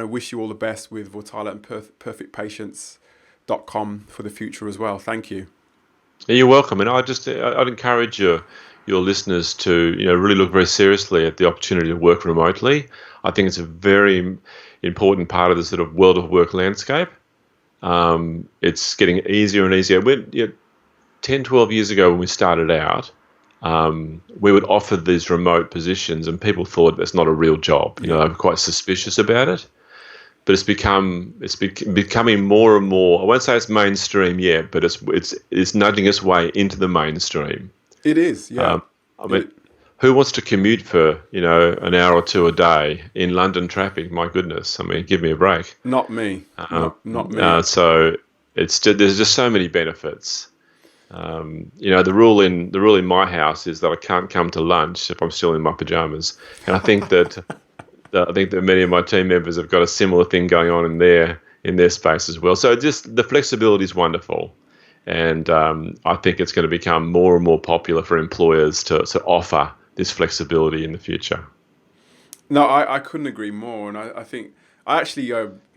I wish you all the best with Vortala and perfectpatience.com for the future as well. Thank you. You're welcome, and I'd encourage your listeners to really look very seriously at the opportunity to work remotely. I think it's a very important part of the sort of world of work landscape. It's getting easier and easier. 10, 12 years ago when we started out, we would offer these remote positions, and people thought that's not a real job. They were quite suspicious about it. But it's becoming more and more. I won't say it's mainstream yet, but it's nudging its way into the mainstream. It is, yeah. Who wants to commute for an hour or two a day in London traffic? My goodness, give me a break. Not me. Not me. So there's just so many benefits. The rule in my house is that I can't come to lunch if I'm still in my pajamas, and I think that. I think that many of my team members have got a similar thing going on in their space as well. So just the flexibility is wonderful, and I think it's going to become more and more popular for employers to offer this flexibility in the future. No, I couldn't agree more, and I think I actually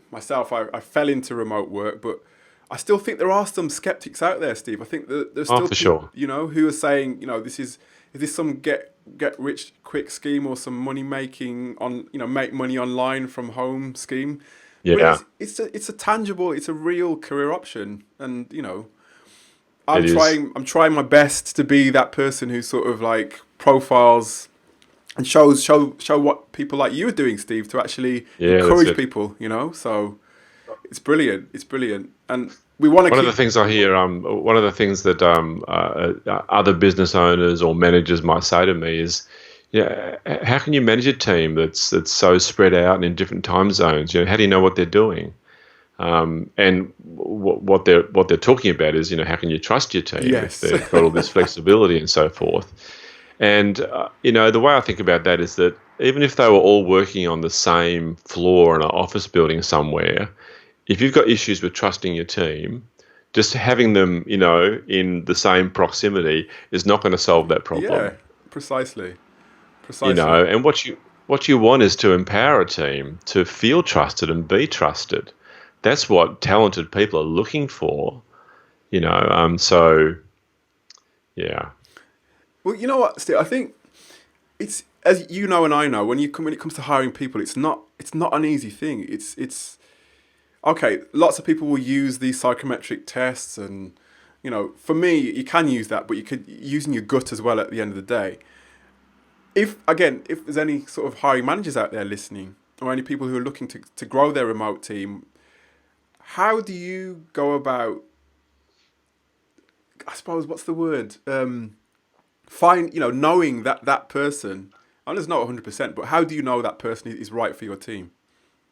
myself I fell into remote work, but I still think there are some skeptics out there, Steve. I think that there's still people, sure, who are saying is this some get rich quick scheme or some money making on make money online from home scheme. Yeah, but it's a tangible, it's a real career option, and I'm trying my best to be that person who sort of like profiles and show what people like you are doing, Steve, to actually encourage people. So it's brilliant, and we want to. One of the things I hear, one of the things that other business owners or managers might say to me is, how can you manage a team that's so spread out and in different time zones? How do you know what they're doing? And what they're talking about is, how can you trust your team if they've got all this flexibility and so forth? And the way I think about that is that even if they were all working on the same floor in an office building somewhere, if you've got issues with trusting your team, just having them, in the same proximity is not going to solve that problem. Yeah, precisely. And what you want is to empower a team to feel trusted and be trusted. That's what talented people are looking for. So yeah. Well, you know what, Steve? I think it's, as you know and I know, when it comes to hiring people, it's not an easy thing. It's okay, lots of people will use these psychometric tests, and for me, you can use that, but you could using your gut as well at the end of the day. If there's any sort of hiring managers out there listening, or any people who are looking to grow their remote team, how do you go about, I suppose, what's the word? Knowing that person, and it's not 100%, but how do you know that person is right for your team?